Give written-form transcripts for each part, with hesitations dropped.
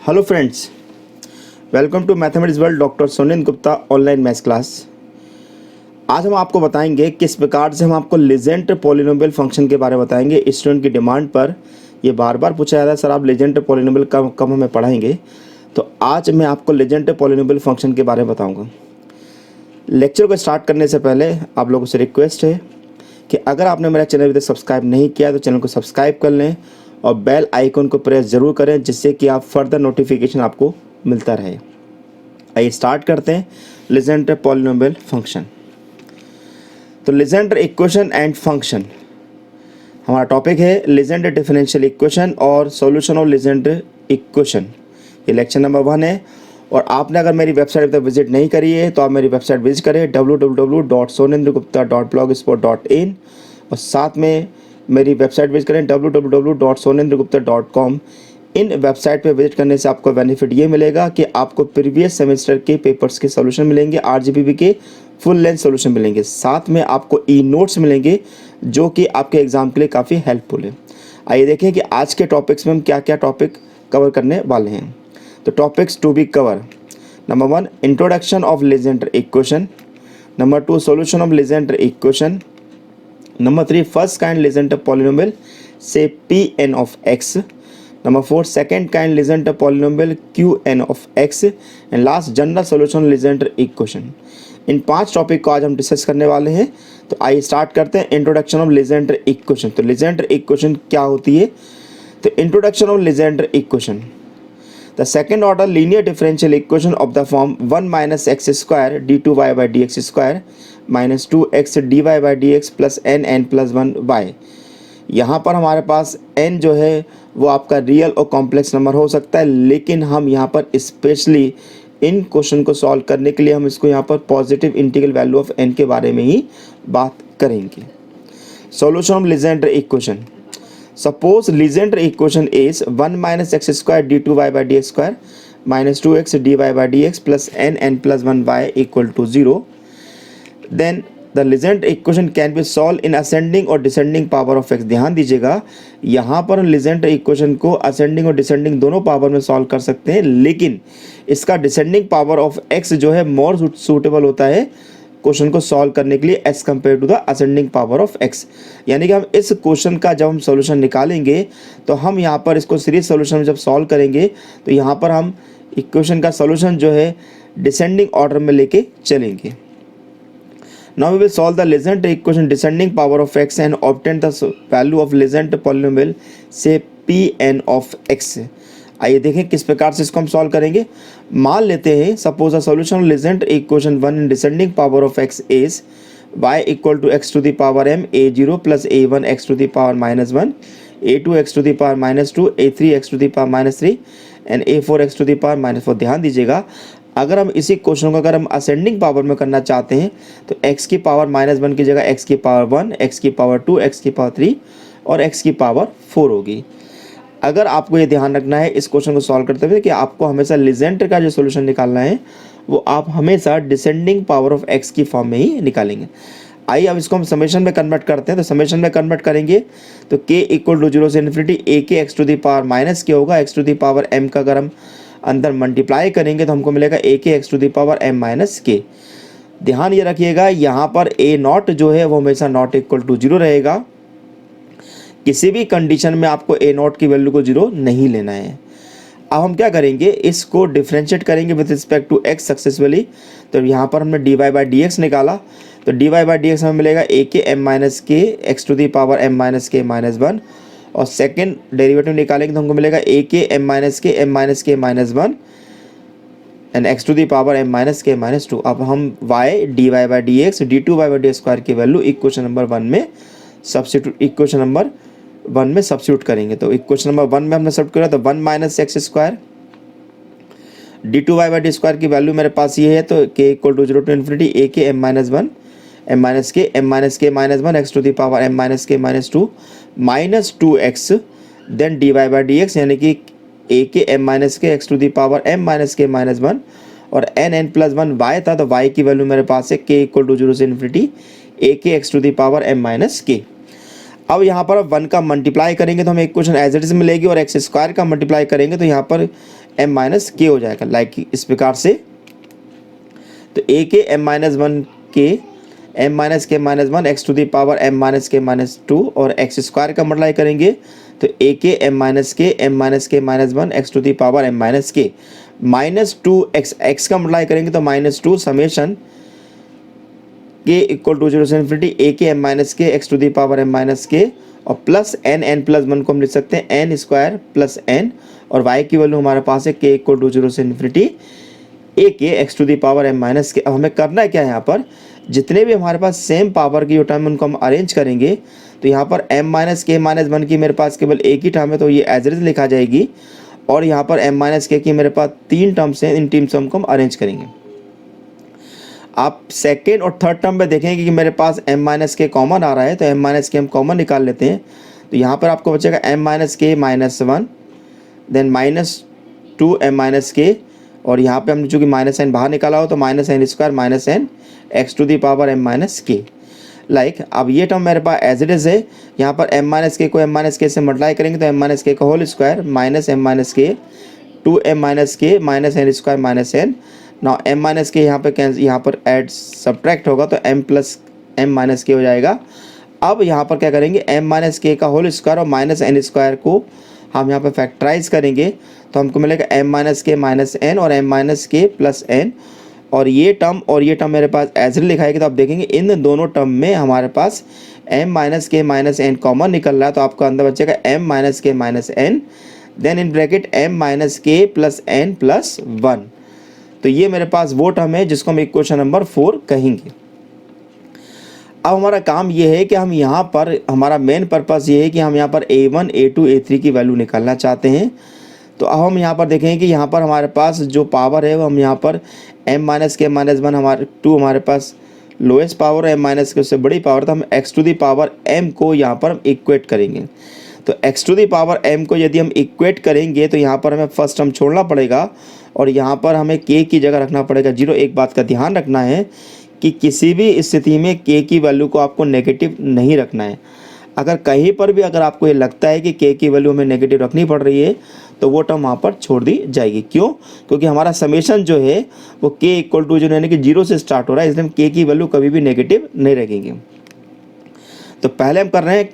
Hello friends, welcome to mathematics world doctor Sunil Gupta online maths class. आज हम आपको बताएंगे किस प्रकार से हम आपको लीजेंड्रे पॉलिनोमियल फंक्शन के बारे में बताएंगे। स्टूडेंट की डिमांड पर ये बार बार पूछा जाता है, सर आप लीजेंड्रे पॉलिनोमियल कब हमें पढ़ाएंगे। तो आज मैं आपको लीजेंड्रे पॉलिनोमियल फंक्शन के बारे में बताऊँगा। लेक्चर को स्टार्ट करने से पहले आप लोगों से रिक्वेस्ट है कि अगर आपने मेरा चैनल अभी तक सब्सक्राइब नहीं किया तो चैनल को सब्सक्राइब कर लें और बेल आइकन को प्रेस ज़रूर करें, जिससे कि आप फर्दर नोटिफिकेशन आपको मिलता रहे। आइए स्टार्ट करते हैं लीजेंड्रे पॉलिनोमियल फंक्शन। तो लीजेंड्रे इक्वेशन एंड फंक्शन हमारा टॉपिक है। लीजेंड्रे डिफरेंशियल इक्वेशन और सॉल्यूशन ऑफ लीजेंड्रे इक्वेशन, ये लेक्चर नंबर 1 है। और आपने अगर मेरी वेबसाइट पर विजिट नहीं करी है तो आप मेरी वेबसाइट विजिट करें www.sonendragupta.blogspot.in और साथ में मेरी वेबसाइट विजिट करें www.sonendragupta.com। इन वेबसाइट पे विजिट करने से आपको बेनिफिट ये मिलेगा कि आपको प्रीवियस सेमेस्टर के पेपर्स के सॉल्यूशन मिलेंगे, आरजीपीवी के फुल लेंथ सॉल्यूशन मिलेंगे, साथ में आपको ई नोट्स मिलेंगे जो कि आपके एग्जाम के लिए काफ़ी हेल्पफुल है। आइए देखें कि आज के टॉपिक्स में हम क्या क्या टॉपिक कवर करने वाले हैं। तो topics to be covered: number 1 introduction of Legendre equation, number 2 solution of Legendre equation, number 3 first kind Legendre polynomial से Pn of x, number 4 second kind Legendre polynomial Qn of x and last general solution Legendre equation. इन 5 topic को आज हम discuss करने वाले हैं। तो आइए स्टार्ट करते हैं इंट्रोडक्शन ऑफ लीजेंड्रे इक्वेशन। तो लीजेंड्रे इक्वेशन क्या होती है? तो introduction of Legendre equation: the second order linear differential equation of the form 1 minus x square d2y by dx square minus 2x dy by dx plus n plus 1 y। यहाँ पर हमारे पास n जो है वो आपका रियल और complex number हो सकता है, लेकिन हम यहाँ पर स्पेशली इन क्वेश्चन को सॉल्व करने के लिए हम इसको यहाँ पर positive integral value of n के बारे में ही बात करेंगे। Solution of Legendre equation: Suppose Legendre equation is 1 minus x square d2y by dx square minus 2x dy by dx plus n plus 1y equal to 0. Then the Legendre equation can be solved in ascending और descending power of x। ध्यान दीजिएगा, यहाँ पर हम Legendre equation को ascending और descending दोनों power में सॉल्व कर सकते हैं, लेकिन इसका descending power of x जो है मोर सूटेबल होता है क्वेश्चन को सॉल्व करने के लिए as compare to the ascending power of x. यानी कि हम इस क्वेश्चन का जब हम सॉल्यूशन निकालेंगे तो हम यहाँ पर इसको सीरीज सॉल्यूशन में जब सॉल्व करेंगे तो यहाँ पर हम इक्वेशन का सॉल्यूशन जो है डिसेंडिंग ऑर्डर में लेके चलेंगे। Now we will solve the Legendre equation descending power of x and obtain the value of Legendre polynomial से Pn ऑफ एक्स। आइए देखें किस प्रकार से इसको हम सॉल्व करेंगे। मान लेते हैं suppose a solution of Legendre equation 1 in descending power of x is y equal to x to the power m a0 plus a1 x to the power -1 a2 x to the power -2 a3 x to the power -3 and a4 x to the power -4। ध्यान दीजिएगा, अगर हम इसी question को अगर हम ascending power में करना चाहते हैं तो x की पावर -1 की जगह x की पावर 1, x की पावर 2, x की पावर 3 और x की पावर 4 होगी। अगर आपको ये ध्यान रखना है इस क्वेश्चन को सॉल्व करते हुए कि आपको हमेशा लीजेंड्रे का जो सॉल्यूशन निकालना है वो आप हमेशा डिसेंडिंग पावर ऑफ x की फॉर्म में ही निकालेंगे। आइए अब इसको हम समेशन में कन्वर्ट करते हैं। तो समेशन में कन्वर्ट करेंगे तो k इक्वल टू 0 से इन्फिनिटी a के x to the power minus के होगा। x to the power m का अगर हम अंदर मल्टीप्लाई करेंगे तो हमको मिलेगा a के x to the power m minus के। ध्यान ये रखिएगा, यहाँ पर a नॉट जो है वो हमेशा नॉट इक्वल टू 0 रहेगा। किसी भी कंडीशन में आपको a नॉट की वैल्यू को 0 नहीं लेना है। अब हम क्या करेंगे, इसको डिफ्रेंशिएट करेंगे with respect to x successfully. तो यहाँ पर हमने dy बाई dx निकाला, तो dy बाई dx हमें मिलेगा a के m माइनस के x to the power m minus के -1 और सेकेंड डेरिवेटिव निकालेंगे तो हमको मिलेगा a के m माइनस के -1 and x to the power m minus के -2। अब हम y dy by dx d2y by d square की वैल्यू इक्वेशन नंबर 1 में सब्स्टिट्यूट करेंगे। तो इक्वेशन नंबर 1 में हमने सब्स्टिट्यूट करा तो 1 minus x square d2y by d square की वैल्यू मेरे पास ये है, तो k equal to 0 to infinity a के m माइनस के -1 x to the power m minus के -2 minus 2x then dy by dx यानी कि a के m माइनस के x to the power m minus के -1 और n प्लस 1 y था, तो y की वैल्यू मेरे पास है k इक्वल टू 0 से इन्फिनिटी a के x to the power m minus के। अब यहाँ पर अब 1 का मल्टीप्लाई करेंगे तो हमें इक्वेशन एज इट इज मिलेगी, और एक्स स्क्वायर का मल्टीप्लाई करेंगे तो यहाँ पर m माइनस के हो जाएगा, लाइक इस प्रकार से। तो a के m माइनस 1 के m माइनस के minus 1 x to the power m minus के माइनस 2, और एक्स स्क्वायर का मल्टीप्लाई करेंगे तो a के m माइनस के minus 1 x to the power m minus के माइनस 2 x का मल्टीप्लाई करेंगे तो माइनस 2 समेशन के इक्वल टू 0 से इन्फिनिटी a के m माइनस के x to the power m minus के, और प्लस n प्लस 1 को हम लिख सकते हैं n स्क्वायर प्लस n, और y की वैल्यू हमारे पास है k इक्वल टू 0 से इन्फिनिटी a के x to the power m minus के। अब हमें करना है क्या, यहाँ पर जितने भी हमारे पास सेम पावर की जो टर्म उनको हम अरेंज करेंगे, तो यहाँ पर m माइनस के माइनस 1 की मेरे पास केवल एक ही टर्म है तो ये एज इट इज लिखा जाएगी, और यहाँ पर m माइनस के की मेरे पास 3 टर्म्स हैं, इन 3 टर्म को हम अरेंज करेंगे। आप सेकेंड और थर्ड टर्म में देखेंगे कि मेरे पास m माइनस के कॉमन आ रहा है, तो m माइनस के हम कॉमन निकाल लेते हैं। तो यहाँ पर आपको बचेगा m माइनस के minus 1, then minus 2 m minus के, और यहाँ पे हमने चूँकि माइनस n बाहर निकाला हो तो minus n square minus n x to the power m minus के, लाइक। अब ये टर्म मेरे पास एज इट इज है। यहाँ पर m माइनस के को m माइनस के से मल्टीप्लाई करेंगे तो m माइनस के का whole square minus m minus k 2m minus के minus n square minus n। Now m minus k यहाँ पर ऐड सब्ट्रैक्ट होगा तो m प्लस m माइनस के हो जाएगा। अब यहाँ पर क्या करेंगे, m माइनस के का होल स्क्वायर और माइनस n स्क्वायर को हम यहाँ पर फैक्टराइज करेंगे तो हमको मिलेगा m माइनस के माइनस n और m minus k plus n, और ये टर्म मेरे पास एज इट लिखाएगी। तो आप देखेंगे इन दोनों टर्म में हमारे पास m माइनस के माइनस n कॉमन निकल रहा है, तो आपको अंदर बचेगा m माइनस के minus n, then in bracket m minus k plus n plus 1। तो ये मेरे पास वो टर्म है जिसको हम इक्वेशन नंबर 4 कहेंगे। अब हमारा काम ये है कि हम यहाँ पर हमारा मेन पर्पस ये है कि हम यहाँ पर a1 a2 a3 की वैल्यू निकालना चाहते हैं। तो अब हम यहाँ पर देखेंगे कि यहाँ पर हमारे पास जो पावर है वो हम यहाँ पर m माइनस के माइनस 1 हमारे 2 हमारे पास लोएस्ट पावर है, m माइनस के उससे बड़ी पावर, तो हम x to the power m को यहाँ पर हम इक्वेट करेंगे। तो x to the power m को यदि हम इक्वेट करेंगे तो यहाँ पर हमें फर्स्ट टर्म छोड़ना पड़ेगा, और यहाँ पर हमें k की जगह रखना पड़ेगा 0। एक बात का ध्यान रखना है कि किसी भी स्थिति में k की वैल्यू को आपको नेगेटिव नहीं रखना है। अगर कहीं पर भी अगर आपको ये लगता है कि k की वैल्यू हमें नेगेटिव रखनी पड़ रही है तो वो टर्म वहाँ पर छोड़ दी जाएगी। क्यों? क्योंकि हमारा समेशन जो है वो k इक्वल टू 0 यानी कि 0 से स्टार्ट हो रहा है, इसलिए हम k की वैल्यू कभी भी नेगेटिव नहीं रखेंगे। तो पहले हम कर रहे हैं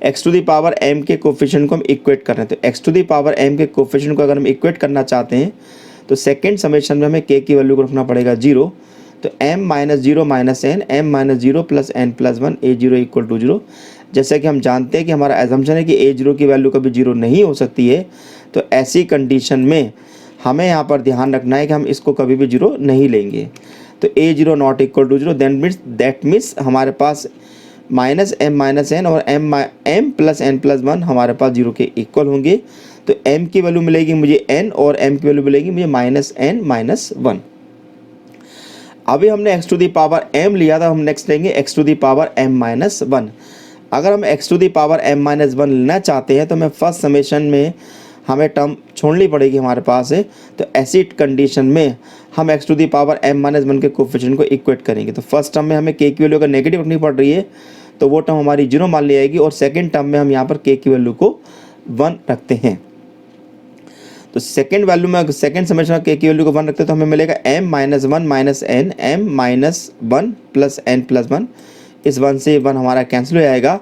x to the power m के कोफिशिएंट को हम इक्वेट कर रहे हैं। तो x to the power m के कोफिशिएंट को अगर हम इक्वेट करना चाहते हैं तो सेकेंड समेशन में हमें k की वैल्यू को रखना पड़ेगा 0। तो m minus 0 minus n, m minus 0 plus n plus 1, a0 equal to 0। जैसा कि हम जानते हैं कि हमारा एजम्पशन है कि a0 की वैल्यू कभी 0 नहीं हो सकती है, तो ऐसी कंडीशन में हमें यहाँ पर ध्यान रखना है कि हम इसको कभी भी 0 नहीं लेंगे। तो a0 not equal to 0, that means हमारे पास माइनस m माइनस n और m प्लस n प्लस 1 हमारे पास 0 के इक्वल होंगे। तो m की वैल्यू मिलेगी मुझे n और m की वैल्यू मिलेगी मुझे माइनस n माइनस 1। अभी हमने x to the power m लिया था, हम नेक्स्ट लेंगे x to the power m minus 1। अगर हम x to the power m minus 1 लेना चाहते हैं तो हमें फर्स्ट समेशन में हमें टर्म छोड़नी पड़ेगी हमारे पास है। तो ऐसी कंडीशन में हम x to the power m minus 1 के कोफिशिएंट को इक्वेट करेंगे। तो फर्स्ट टर्म में हमें k की वैल्यू अगर नेगेटिव रखनी पड़ रही है तो वो टर्म हमारी 0 मान ली जाएगी, और सेकेंड टर्म में हम यहाँ पर k की वैल्यू को 1 रखते हैं। तो सेकेंड वैल्यू में सेकेंड समेशन में k की वैल्यू को 1 रखते हैं तो हमें मिलेगा m minus 1 minus n, m minus 1 plus n plus 1। इस 1 से 1 हमारा कैंसिल हो जाएगा,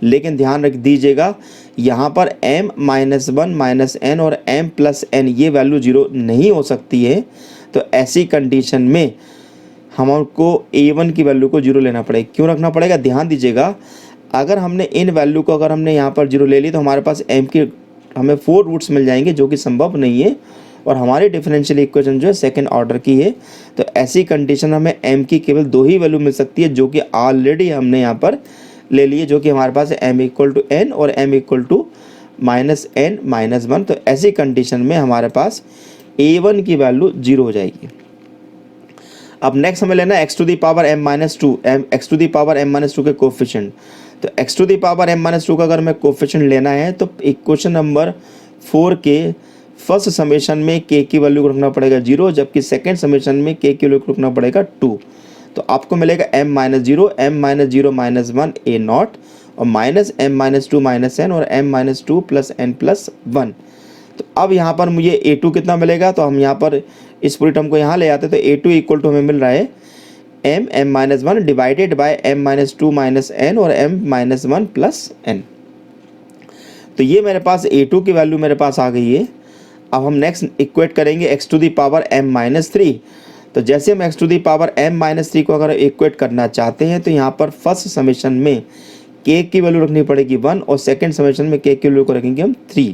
लेकिन ध्यान रख दीजिएगा यहाँ पर m माइनस 1 माइनस n और m प्लस n ये वैल्यू 0 नहीं हो सकती है। तो ऐसी कंडीशन में हमको a1 की वैल्यू को 0 लेना पड़ेगा। क्यों रखना पड़ेगा? ध्यान दीजिएगा, अगर हमने इन वैल्यू को अगर हमने यहाँ पर 0 ले ली तो हमारे पास m की हमें 4 रूट्स मिल जाएंगे, जो कि संभव नहीं है, और हमारी डिफरेंशियल इक्वेशन जो है सेकंड ऑर्डर की है। तो ऐसी कंडीशन हमें m की केवल 2 ही वैल्यू मिल सकती है, जो कि ऑलरेडी हमने यहाँ पर ले लिए, जो कि हमारे पास है m इक्वल टू n और m equal to minus n minus 1। तो ऐसी कंडीशन में हमारे पास a1 की वैल्यू 0 हो जाएगी। अब नेक्स्ट हमें लेना है x to the power m minus 2, x to the power m minus 2 के कोफिशिएंट। तो x to the power m minus 2 का अगर हमें कोफिशिएंट लेना है तो इक्वेशन नंबर 4 के फर्स्ट समेशन में k की वैल्यू को रखना पड़ेगा 0, जबकि सेकेंड समेशन में k की वैल्यू को रखना पड़ेगा 2। तो आपको मिलेगा m minus 0 minus 1 a naught, और minus m minus two minus n और m minus two plus n plus one. तो अब यहाँ पर मुझे a2 कितना मिलेगा, तो हम यहाँ पर इस पूरी टर्म को यहाँ ले आते, तो a2 इक्वल टू हमें मिल रहा है m minus one divided by m minus two minus n और m minus one plus n। तो ये मेरे पास a2 की वैल्यू मेरे पास आ गई है। अब हम नेक्स्ट इक्वेट करेंगे x to the power m minus three. तो जैसे हम x to the power m minus three को अगर इक्वेट करना चाहते हैं तो यहाँ पर फर्स्ट समेशन में k की वैल्यू रखनी पड़ेगी 1 और सेकंड समेशन में k की वैल्यू को रखेंगे हम 3।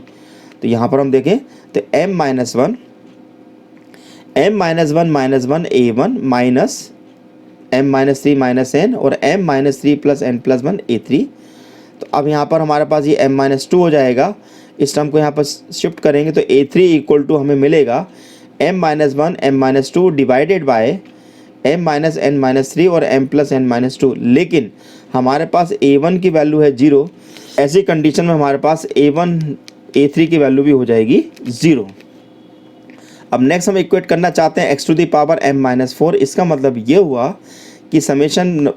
तो यहाँ पर हम देखें तो m minus one minus one a1 minus m minus three minus n और m minus three plus n plus one a3। तो अब यहाँ पर हमारे पास ये m माइनस टू हो जाएगा। इस टर्म को यहाँ पर शिफ्ट करेंगे तो a3 इक्वल टू हमें मिलेगा m minus one m minus two divided by m minus n minus three और m plus n minus to. लेकिन हमारे पास a1 की वैल्यू है 0। ऐसी कंडीशन में हमारे पास a1 a3 की वैल्यू भी हो जाएगी 0। अब नेक्स्ट हम इक्वेट करना चाहते हैं x to the power m minus four. इसका मतलब ये हुआ कि समेशन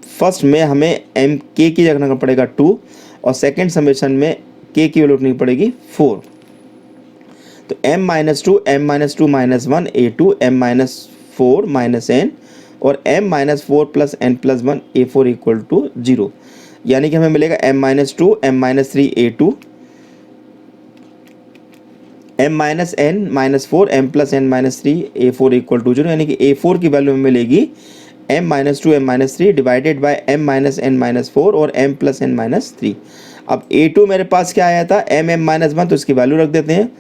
फर्स्ट में हमें m k की जगह रखना पड़ेगा 2 और सेकंड समेशन में k की वैल्यू रखनी पड़ेगी 4। तो m minus two minus one a2 m minus four minus n और m minus four plus n plus one a4 equal to 0। यानी कि हमें मिलेगा m minus two m minus three a2 m minus n minus four m plus n minus three a4 equal to 0। यानी कि a4 की value हमें मिलेगी m minus two m minus three divided bye m minus n minus four और m plus n minus three. अब a2 मेरे पास क्या आया था m माइनस वन, तो इसकी वैल्यू रख देते हैं।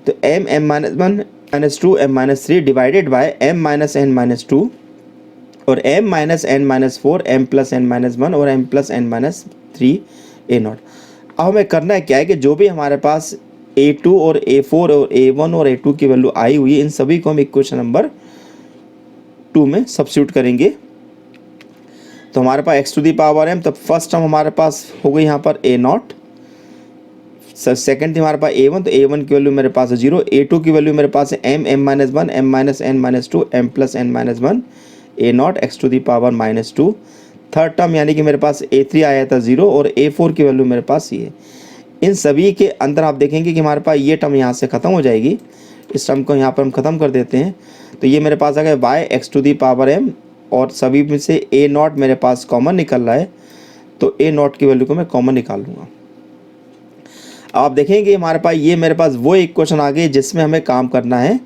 तो m minus one minus two m minus three divided bye m minus n minus to और m minus n minus four m plus n minus one और m plus n minus three a not. अब हमें करना है क्या है कि जो भी हमारे पास a2 और a4 और a1 और a2 की वैल्यू आई हुई है इन सभी को हम इक्वेशन नंबर 2 में सब्स्टिट्यूट करेंगे। तो हमारे पास x to the power m, तो फर्स्ट टर्म हमारे पास हो गई यहाँ पर a नॉट, सेकेंड थी हमारे पास a1, तो a1 की वैल्यू मेरे पास है 0। a2 की वैल्यू मेरे पास है m minus one m minus n minus two m plus n minus one a naught x to the power minus two. Third term यानी कि मेरे पास a3 आया था 0 और a4 की वैल्यू मेरे पास ये है। इन सभी के अंदर आप देखेंगे कि हमारे पास ये टर्म यहाँ से ख़त्म हो जाएगी। इस टर्म को यहाँ पर हम ख़त्म कर देते हैं। तो ये मेरे पास आ गया y x to the power m और सभी में से a नॉट मेरे पास कॉमन निकल रहा है, तो a नॉट की वैल्यू को मैं कॉमन निकाल लूँगा। अब आप देखेंगे हमारे पास ये मेरे पास वो इक्वेशन आ गई जिसमें हमें काम करना है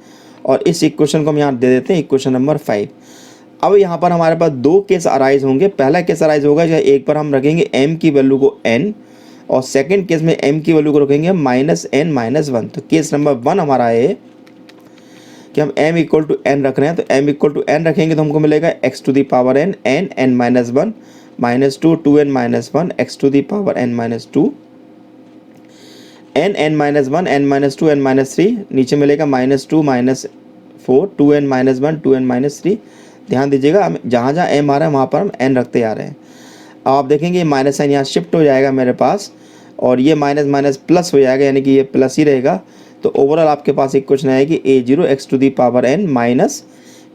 और इस इक्वेशन को हम यहाँ दे देते हैं इक्वेशन नंबर 5। अब यहाँ पर हमारे पास दो केस अराइज होंगे। पहला केस अराइज होगा जहाँ एक पर हम रखेंगे m की वैल्यू को n और सेकंड केस में m की वैल्यू को रखेंगे माइनस n माइनस वन। तो केस नंबर 1 हमारा है कि हम m इक्वल टू n रख रहे हैं। तो m इक्वल टू n रखेंगे तो हमको मिलेगा x to the power n n minus one minus two 2n minus one x to the power n minus two n minus one n minus two n minus three, नीचे मिलेगा minus two minus four 2n minus one 2n minus three. ध्यान दीजिएगा हम जहाँ जहाँ m आ रहा है वहाँ पर हम n रखते आ रहे हैं। अब आप देखेंगे माइनस साइन यहाँ शिफ्ट हो जाएगा मेरे पास और ये माइनस माइनस प्लस हो जाएगा, यानी कि ये प्लस ही रहेगा। तो ओवरऑल आपके पास एक क्वेश्चन आएगी a0 x to the power n minus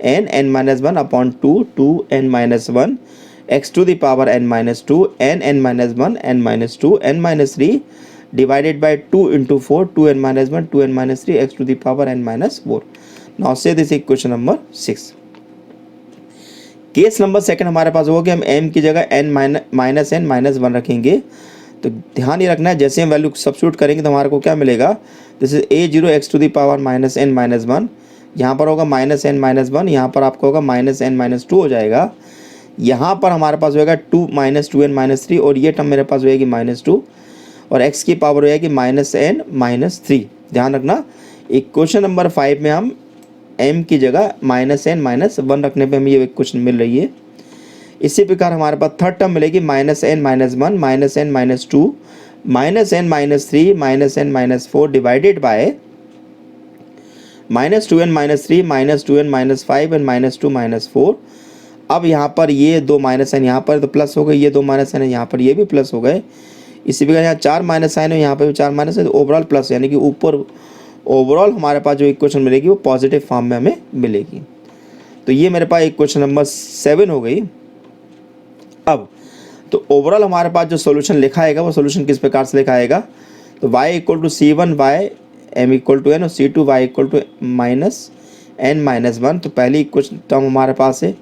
n minus one upon two n minus one x to the power n minus two n minus one n minus two n minus three divided by 2 into 4 2n minus 1 2n minus 3 x to the power n minus 4. Now say this equation number 6. Case number second हमारे पास होगा कि हम m की जगह n minus n minus one रखेंगे। तो ध्यान ये रखना है जैसे हम वैल्यू सब्स्टिट्यूट करेंगे तो हमारे को क्या मिलेगा, this is a0 x to the power minus n minus one, यहाँ पर होगा माइनस n माइनस वन, यहाँ पर आपको होगा माइनस n माइनस टू हो जाएगा। यहाँ पर हमारे पास होगा 2 माइनस 2n माइनस थ्री और ये टर्म मेरे पास होएगी माइनस टू और x की पावर हो जाएगी माइनस n माइनस थ्री। ध्यान रखना इक्वेशन नंबर 5 में हम m की जगह माइनस n माइनस वन रखने पे हमें ये इक्वेशन मिल रही है। इसी प्रकार हमारे पास थर्ड टर्म मिलेगी minus n minus one minus n minus two minus n minus three minus n minus four divided by minus 2n minus three minus 2n minus five and minus two minus four. अब यहाँ पर ये दो minus n यहाँ पर तो plus हो गए, ये दो माइनस n यहाँ पर ये भी प्लस हो गए। इसी प्रकार यहाँ चार माइनस साइन है, यहाँ पे भी चार माइनस है, तो ओवरऑल प्लस, यानी कि ऊपर ओवरऑल हमारे पास जो इक्वेशन मिलेगी वो पॉजिटिव फॉर्म में हमें मिलेगी। तो ये मेरे पास इक्वेशन नंबर 7 हो गई। अब तो ओवरऑल हमारे पास जो सोल्यूशन लिखा आएगा वो सोल्यूशन किस प्रकार से लिखा आएगा, तो y equal to C1 y m equal to n और C2 y equal to minus n minus 1। तो पहली इक्वेशन टर्म हमारे पास है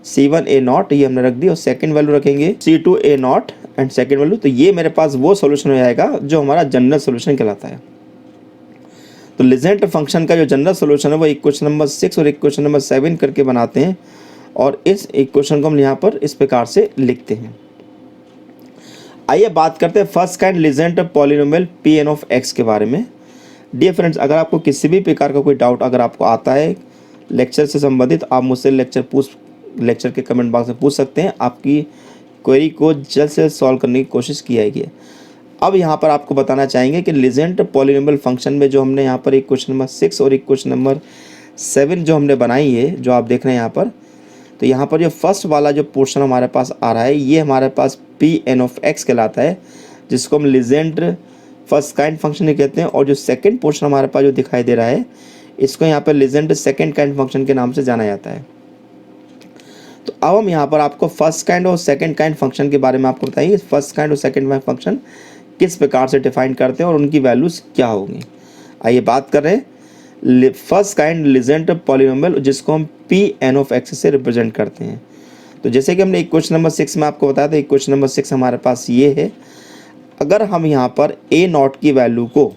C1 a नॉट, ये हमने रख दी, और सेकंड वैल्यू रखेंगे C2 a not and second value. तो ये मेरे पास वो सोल्यूशन हो जाएगा जो हमारा जनरल सोल्यूशन कहलाता है। तो लीजेंड्रे फंक्शन का जो जनरल सोल्यूशन है वो इक्वेशन नंबर 6 और इक्वेशन नंबर 7 करके बनाते हैं, और इस इक्वेशन को हम यहाँ पर इस प्रकार से लिखते हैं। आइए बात करते हैं first kind Legendre polynomial Pn of x के बारे में। डियर फ्रेंड्स, अगर आपको किसी भी प्रकार का कोई डाउट अगर आपको आता है लेक्चर से संबंधित, आप मुझसे लेक्चर के कमेंट बॉक्स में पूछ सकते हैं। आपकी क्वेरी को जल्द से सॉल्व करने की कोशिश की जाएगी। अब यहाँ पर आपको बताना चाहेंगे कि लीजेंड्रे पॉलिनोमियल फंक्शन में जो हमने यहाँ पर इक्वेशन नंबर 6 और इक्वेशन नंबर 7 जो हमने बनाई है, जो आप देख रहे हैं यहाँ पर, तो यहाँ पर जो फर्स्ट वाला जो पोर्शन हमारे पास आ रहा है ये हमारे पास Pn ऑफ x कहलाता है, जिसको हम लीजेंड्रे फर्स्ट काइंड फंक्शन ही कहते हैं। और जो सेकंड पोर्शन हमारे पास जो दिखाई दे रहा है इसको यहाँ पर लीजेंड्रे सेकंड काइंड फंक्शन के नाम से जाना जाता है। तो अब हम यहाँ पर आपको फर्स्ट काइंड और सेकंड काइंड फंक्शन के बारे में आपको बताएंगे, फर्स्ट काइंड और सेकंड काइंड फंक्शन किस प्रकार से डिफाइन करते हैं और उनकी वैल्यूज़ क्या होंगी। आइए बात कर रहे हैं फर्स्ट काइंड लीजेंड्रे पॉलिनोमियल, जिसको हम Pn ऑफ x से रिप्रेजेंट करते हैं। तो जैसे कि हमने इक्वेशन नंबर 6 में आपको बताया था, इक्वेशन नंबर 6 हमारे पास ये है। अगर हम यहाँ पर a नॉट की वैल्यू को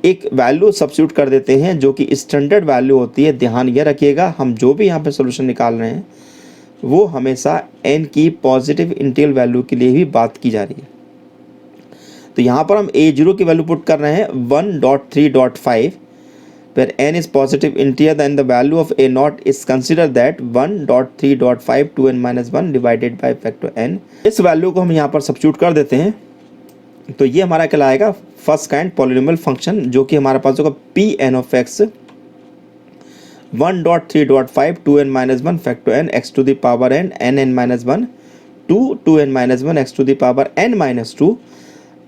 एक वैल्यू सब्स्टिट्यूट कर देते हैं जो कि स्टैंडर्ड वैल्यू होती है, ध्यान ये रखिएगा हम जो भी यहाँ पे सॉल्यूशन निकाल रहे हैं वो हमेशा n की पॉजिटिव इंटीग्रल वैल्यू के लिए ही बात की जा रही है। तो यहाँ पर हम a0 की वैल्यू पुट कर रहे हैं 1.3.5, where n is positive integer, then the value of a naught is consider that 1.3.5 2n minus 1 divided by factor n। इस वैल्यू को हम यहाँ पर सब्स्टिट्यूट कर देते हैं, तो ये हमारा कहलाएगा फर्स्ट काइंड पॉलिनोमियल फंक्शन, जो कि हमारे पास होगा Pn of x 1.3.5 2n minus 1 factor n x to the power n n minus 1 2 2n minus 1 x to the power n minus 2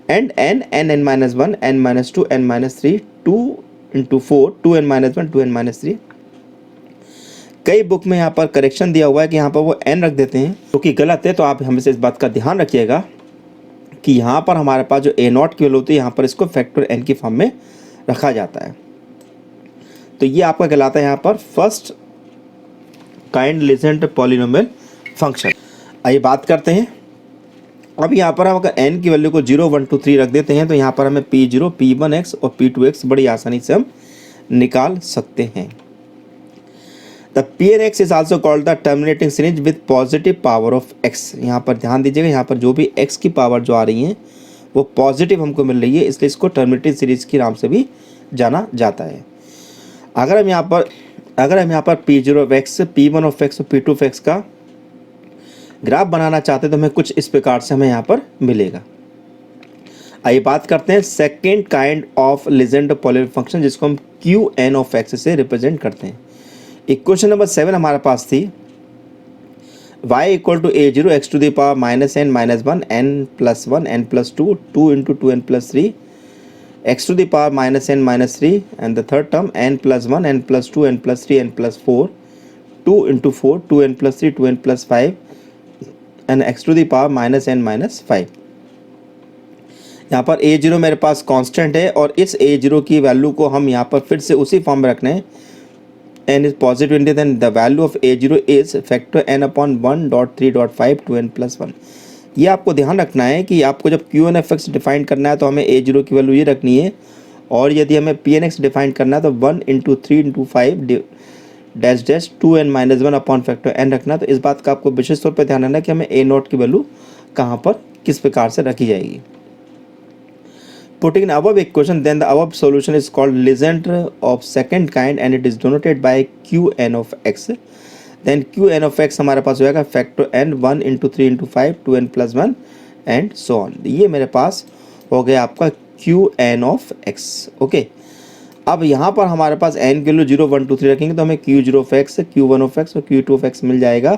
and n minus 1 n minus 2 n minus 3 2 into 4 2n minus 1 2n minus 3। कई book में यहाँ पर correction दिया हुआ है कि यहाँ पर वो n रख देते हैं, जो कि गलत है। तो आप हमेशा इस बात का ध्यान रखिएगा कि यहाँ पर हमारे पास जो a नॉट की वैल्यू होती है यहाँ पर इसको फैक्टर n की फॉर्म में रखा जाता है। तो ये आपका कहलाता है यहाँ पर first kind Legendre polynomial function. आइए बात करते हैं। अब यहाँ पर हम अगर n की वैल्यू को 0 1 2 3 रख देते हैं तो यहाँ पर हमें P0 P1x और P2x बड़ी आसानी से हम निकाल सकते हैं। The Pnx is also called the terminating series with positive power of x। यहाँ पर ध्यान दीजिएगा, यहाँ पर जो भी x की पावर जो आ रही है वो पॉजिटिव हमको मिल रही है, इसलिए इसको टर्मिनेटिंग सीरीज के नाम से भी जाना जाता है। अगर हम यहाँ पर P0 of x, P1 of x और P2 ऑफ x का ग्राफ बनाना चाहते हैं तो हमें कुछ इस प्रकार से हमें यहाँ पर मिलेगा। आइए बात करते हैं second kind of Legendre polynomial function, जिसको हम Qn ऑफ x से रिप्रेजेंट करते हैं। इक्वेशन नंबर 7 हमारे पास थी y equal to a0 x to the power minus n minus 1 n plus 1 n plus 2 2 into 2n plus 3 x to the power minus n minus 3 and the third term n plus 1 n plus 2 n plus 3 n plus 4 2 into 4 2n plus 3 2n plus 5 and x to the power minus n minus 5। यहाँ पर a0 मेरे पास constant है और इस a0 की value को हम यहाँ पर फिर से उसी फॉर्म में रखना है। n is positive integer, then the value of a0 is factor n upon 1.3.5 2n plus 1। ये आपको ध्यान रखना है कि आपको जब Qn ऑफ x डिफाइन करना है तो हमें a0 की वैल्यू ये रखनी है, और यदि हमें Pnx डिफाइन करना है तो 1 into 3 into 5 dash dash 2n minus 1 upon factor n रखना। तो इस बात का आपको विशेष तौर पर ध्यान रखना है कि हमें a नॉट की वैल्यू कहाँ पर किस प्रकार से रखी जाएगी। Putting in above equation, then the above solution is called Legendre of second kind and it is denoted by Qn of x। Then Qn of x हमारे पास हो जाएगा factor n 1 into 3 into 5 2n plus 1 and so on. ये मेरे पास हो गया आपका Qn of x। Okay, अब यहाँ पर हमारे पास n के लिए 0 1 2 3 रखेंगे तो हमें Q0 of x, Q1 of x और Q2 of x मिल जाएगा,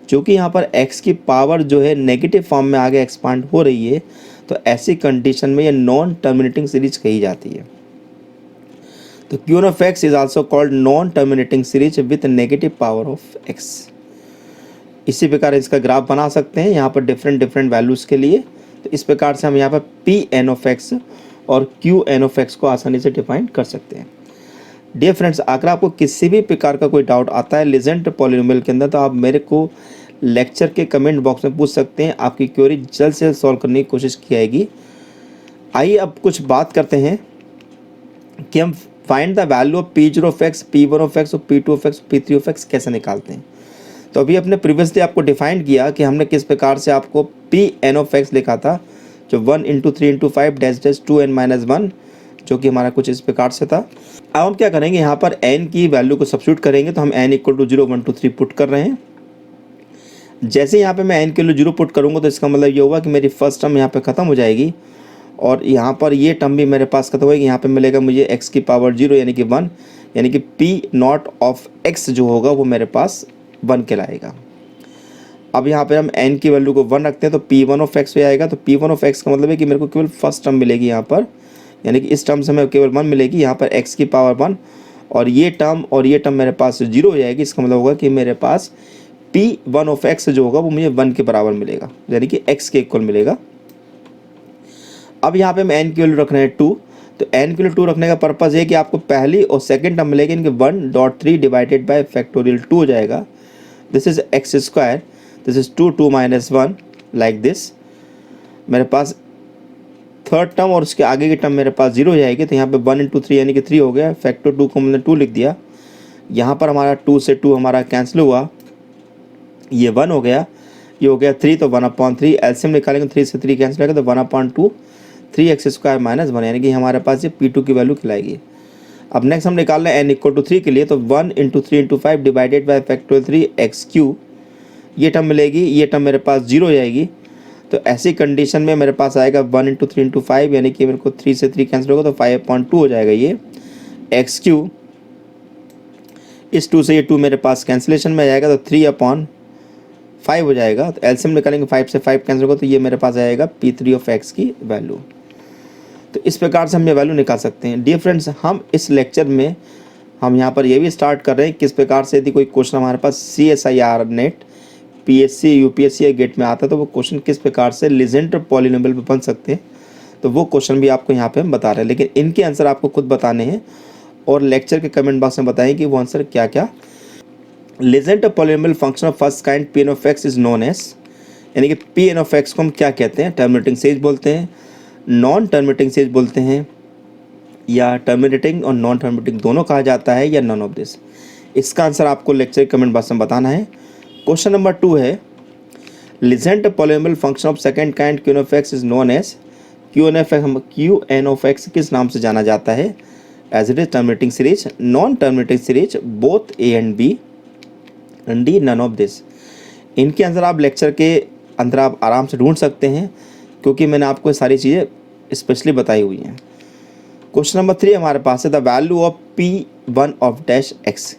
जो कि यहाँ पर x की पावर जो है नेगेटिव फॉर्म में आगे एक्सपांड हो रही है। तो ऐसी कंडीशन में ये नॉन टर्मिनेटिंग सीरीज कही जाती है। तो Qn of x is also called non terminating series with negative power of x। इसी प्रकार इसका ग्राफ बना सकते हैं यहाँ पर डिफरेंट वैल्यूज़ के लिए। तो इस प्रकार से हम यहाँ पर पी एन ऑफ एक्स और क्यू एन ऑफ एक्स को आसानी से डिफाइन कर सकते हैं। डियर फ्रेंड्स, अगर आपको किसी भी प्रकार का कोई डाउट आता है लीजेंट पॉलिनोमियल के अंदर तो आप मेरे को लेक्चर के कमेंट बॉक्स में पूछ सकते हैं। आपकी क्वेरी जल्द से जल्द सॉल्व करने की कोशिश की जाएगी। आइए अब कुछ बात करते हैं कि हम find the value of P0 of x, P1 of x और P2 of x, P3 of x कैसे निकालते हैं। तो अभी अपने प्रीवियसली आपको डिफाइन किया कि हमने किस प्रकार से आपको Pn ऑफ एक्स लिखा था, जो 1 × 3 × 5 डैश 2n-1, जो कि हमारा कुछ इस प्रकार से था। अब हम क्या करेंगे, यहाँ पर n की वैल्यू को सब्स्टिट्यूट करेंगे। तो हम n = 0 1 2 3 पुट कर रहे हैं। जैसे यहाँ पे मैं n के लिए 0 पुट करूँगा तो इसका मतलब ये होगा कि मेरी फर्स्ट टर्म यहाँ पे ख़त्म हो जाएगी और यहाँ पर ये टर्म भी मेरे पास खत्म होगी। यहाँ पे मिलेगा मुझे x की पावर 0 यानी कि 1, यानी कि P0 ऑफ x जो होगा वो मेरे पास 1 कहलाएगा। अब यहाँ पे हम n की वैल्यू को 1 रखते हैं तो P1 ऑफ x हो जाएगा। तो P1 ऑफ x का मतलब है कि मेरे को केवल फर्स्ट टर्म मिलेगी यहाँ पर, यानी कि इस टर्म से हमें केवल 1 मिलेगी। यहाँ पर x की पावर 1 और ये टर्म मेरे पास 0 हो जाएगी। इसका मतलब होगा कि मेरे पास P1 ऑफ x जो होगा वो मुझे 1 के बराबर मिलेगा, यानी कि x के इक्वल मिलेगा। अब यहाँ पे हम n की वैल्यू रख रहे हैं 2। तो n की वैल्यू 2 रखने का पर्पज़ है कि आपको पहली और सेकंड टर्म मिलेगी, इनके 1.3 डिवाइडेड बाय फैक्टोरियल 2 हो जाएगा। This is x square, this is 2 2 - 1 like this. मेरे पास थर्ड टर्म और उसके आगे की टर्म मेरे पास 0 हो जाएगी। तो यहाँ पे 1 × 3 यानी कि 3 हो गया। फैक्टर 2 को मैंने 2 लिख दिया। यहाँ पर हमारा 2 से 2 हमारा कैंसिल हुआ, ये 1 हो गया, ये हो गया 3। तो 1/3 एलसीएम निकालेंगे, 3 से 3 कैंसिल होगा तो 1/2 3x² - 1, यानी कि हमारे पास ये P2 की वैल्यू खिलाएगी। अब नेक्स्ट हम निकाल रहे हैं n = 3 के लिए। तो 1 × 3 × 5 डिवाइडेड बाय फैक्टोरियल 3x³, ये टर्म मिलेगी, ये टर्म मेरे पास 0 हो जाएगी। तो ऐसी कंडीशन में मेरे पास आएगा 1 × 3 × 5, यानी कि मेरे को 3 से 3 कैंसिल होगा तो 5/2 हो जाएगा ये x³। इस 2 से ये 2 मेरे पास कैंसिलेशन में आ जाएगा तो 3/5 हो जाएगा। तो एलसीएम निकालेंगे, 5 से 5 कैंसिल होगा तो ये मेरे पास आएगा P3 ऑफ x की वैल्यू। तो इस प्रकार से हम ये वैल्यू निकाल सकते हैं। डियर फ्रेंड्स, हम इस लेक्चर में हम यहाँ पर ये भी स्टार्ट कर रहे हैं किस प्रकार से यदि कोई क्वेश्चन हमारे पास CSIR नेट PSC UPSC या गेट में आता है तो वो क्वेश्चन किस प्रकार से लीजेंट पॉलिनोमियल पे बन सकते हैं, तो वो क्वेश्चन भी आपको यहाँ पे हम बता रहे हैं। लेकिन इनके आंसर आपको खुद बताने हैं और लेक्चर के कमेंट बॉक्स में बताएं कि वो आंसर क्या क्या। Legendre polynomial function of first kind Pn of x is known as, यानी कि Pn ऑफ x को हम क्या कहते हैं, टर्मिनेटिंग सीरीज बोलते हैं, नॉन टर्मिनेटिंग सीरीज बोलते हैं, या टर्मिनेटिंग और नॉन टर्मिनेटिंग दोनों कहा जाता है, या नॉन ऑफ दिस। इसका आंसर आपको लेक्चर के कमेंट बॉक्स में बताना है। क्वेश्चन नंबर 2 है, Legendre polynomial function of second kind Qn of x is known as, Qn of x किस नाम से जाना जाता है, as it is terminating series, non terminating series, both A and B and D, none of this. इनके answer आप lecture के अंदर आप आराम से ढूंढ सकते हैं क्योंकि मैंने आपको ये सारी चीज़ें स्पेशली बताई हुई हैं। क्वेश्चन नंबर 3 हमारे पास है, the value of P1 of dash x,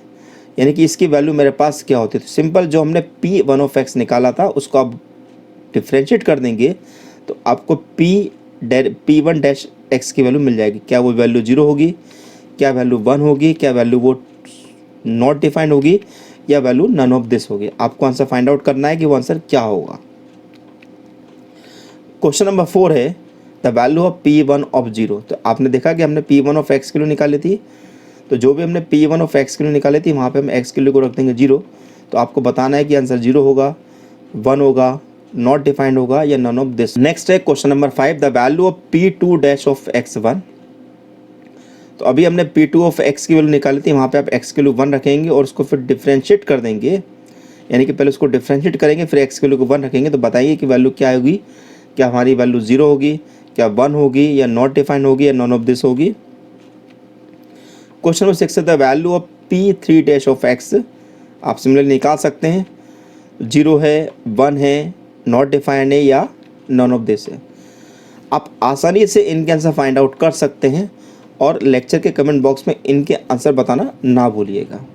यानी कि इसकी वैल्यू मेरे पास क्या होती है। तो सिंपल जो हमने P1 ऑफ x निकाला था उसको आप डिफ्रेंशिएट कर देंगे तो आपको P1 डैश x की वैल्यू मिल जाएगी। क्या वो वैल्यू 0 होगी, क्या वैल्यू 1 होगी, क्या वैल्यू वो नॉट डिफाइंड होगी, या वैल्यू नन ऑफ दिस होगी। आपको आंसर फाइंड आउट करना है कि वो आंसर क्या होगा। क्वेश्चन नंबर 4 है, the value of P1 of 0। तो आपने देखा कि हमने P1 ऑफ x की वैल्यू निकाली थी, तो जो भी हमने P1 ऑफ x की वैल्यू निकाली थी वहाँ पे हम x की वैल्यू को रख देंगे 0। तो आपको बताना है कि आंसर 0 होगा, 1 होगा, नॉट डिफाइंड होगा, या नन ऑफ दिस। नेक्स्ट है question number 5, the value of P2 dash of x1। तो अभी हमने P2 ऑफ x की वैल्यू निकाली थी, वहाँ पे आप x की वैल्यू 1 रखेंगे और उसको फिर डिफ्रेंशिएट कर देंगे, यानी कि पहले उसको डिफ्रेंशिएट करेंगे फिर x की वैल्यू को 1 रखेंगे। तो बताइए कि वैल्यू क्या होगी, क्या हमारी वैल्यू 0 होगी, क्या 1 होगी, या नॉट डिफाइंड होगी, या नॉन ऑफ दिस होगी। क्वेश्चन नंबर 6 है, the value of P3 dash of x। आप सिमिलरली निकाल सकते हैं, 0 है, 1 है, नॉट डिफाइंड है, या नॉन ऑफ दिस है। आप आसानी से इनके आंसर फाइंड आउट कर सकते हैं और लेक्चर के कमेंट बॉक्स में इनके आंसर बताना ना भूलिएगा।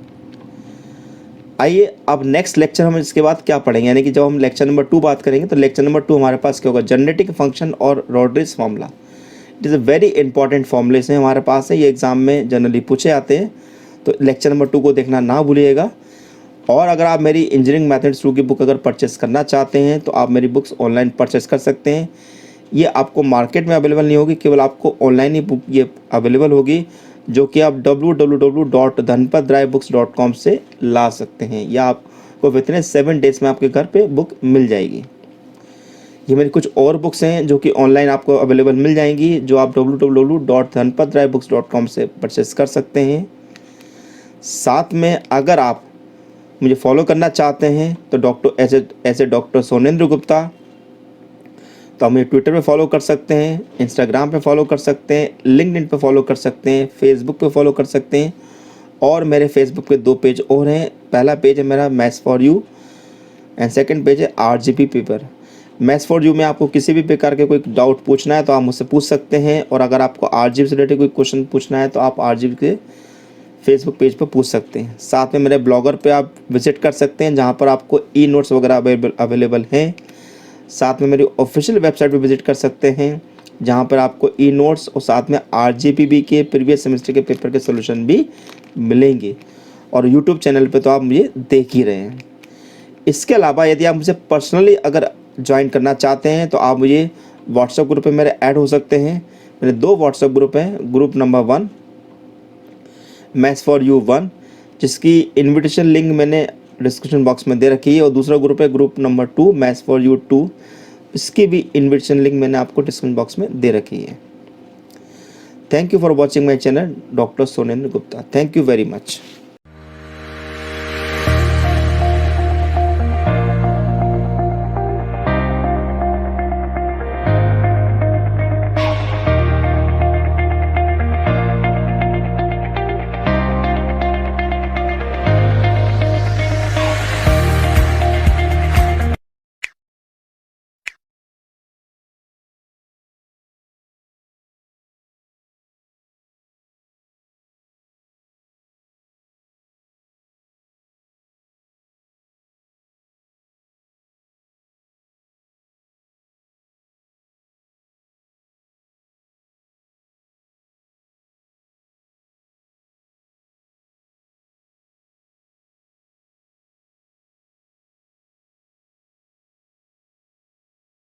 आइए अब नेक्स्ट लेक्चर हम इसके बाद क्या पढ़ेंगे, यानी कि जब हम लेक्चर नंबर 2 बात करेंगे तो लेक्चर नंबर 2 हमारे पास क्या होगा, जेनेटिक फंक्शन और Rodrigues formula. It is a very important formulas हैं हमारे पास है, ये एग्जाम में जनरली पूछे आते हैं। तो लेक्चर नंबर 2 को देखना ना भूलिएगा। और अगर आप मेरी इंजीनियरिंग मैथड्स 2 की बुक अगर परचेस करना चाहते हैं तो आप मेरी बुक्स ऑनलाइन परचेस कर सकते हैं। ये आपको मार्केट में अवेलेबल नहीं होगी, केवल आपको ऑनलाइन ही बुक ये अवेलेबल होगी, जो कि आप www.dhanpatraybooks.com से ला सकते हैं, या आपको विथिन 7 डेज़ में आपके घर पे बुक मिल जाएगी। ये मेरी कुछ और बुक्स हैं जो कि ऑनलाइन आपको अवेलेबल मिल जाएंगी, जो आप www.dhanpatraybooks.com से परचेस कर सकते हैं। साथ में अगर आप मुझे फॉलो करना चाहते हैं तो डॉक्टर सोनेंद्र गुप्ता, तो आप मुझे ट्विटर पे फॉलो कर सकते हैं, इंस्टाग्राम पे फॉलो कर सकते हैं, लिंक्डइन पे फॉलो कर सकते हैं, फेसबुक पे फॉलो कर सकते हैं। और मेरे फेसबुक पे 2 पेज और हैं। पहला पेज है मेरा maths for you and second page है RGP paper. Maths for you में आपको किसी भी प्रकार के कोई डाउट पूछना है तो आप मुझसे पूछ सकते हैं, और अगर आपको RGP से रिलेटेड कोई क्वेश्चन पूछना है तो आप RGP के फेसबुक पेज पर पूछ सकते हैं। साथ में मेरे ब्लॉगर पे आप विजिट कर सकते हैं, जहाँ पर आपको ई नोट्स वगैरह अवेलेबल हैं। साथ में मेरी ऑफिशियल वेबसाइट पे विजिट कर सकते हैं, जहाँ पर आपको ई नोट्स और साथ में RGPB के प्रीवियस सेमेस्टर के पेपर के सोल्यूशन भी मिलेंगे। और यूट्यूब चैनल पे तो आप मुझे देख ही रहे हैं। इसके अलावा यदि आप मुझे पर्सनली अगर ज्वाइन करना चाहते हैं तो आप मुझे व्हाट्सएप ग्रुप पे मेरे ऐड हो सकते हैं। मेरे 2 व्हाट्सएप ग्रुप हैं। Group number 1 maths for you 1, जिसकी इन्विटेशन लिंक मैंने डिस्क्रिप्शन बॉक्स में दे रखी है, और दूसरा ग्रुप है group number 2 maths for you 2, इसकी भी इन्विटेशन लिंक मैंने आपको डिस्क्रिप्शन बॉक्स में दे रखी है। Thank you for watching my channel doctor Sonendra Gupta. Thank you very much.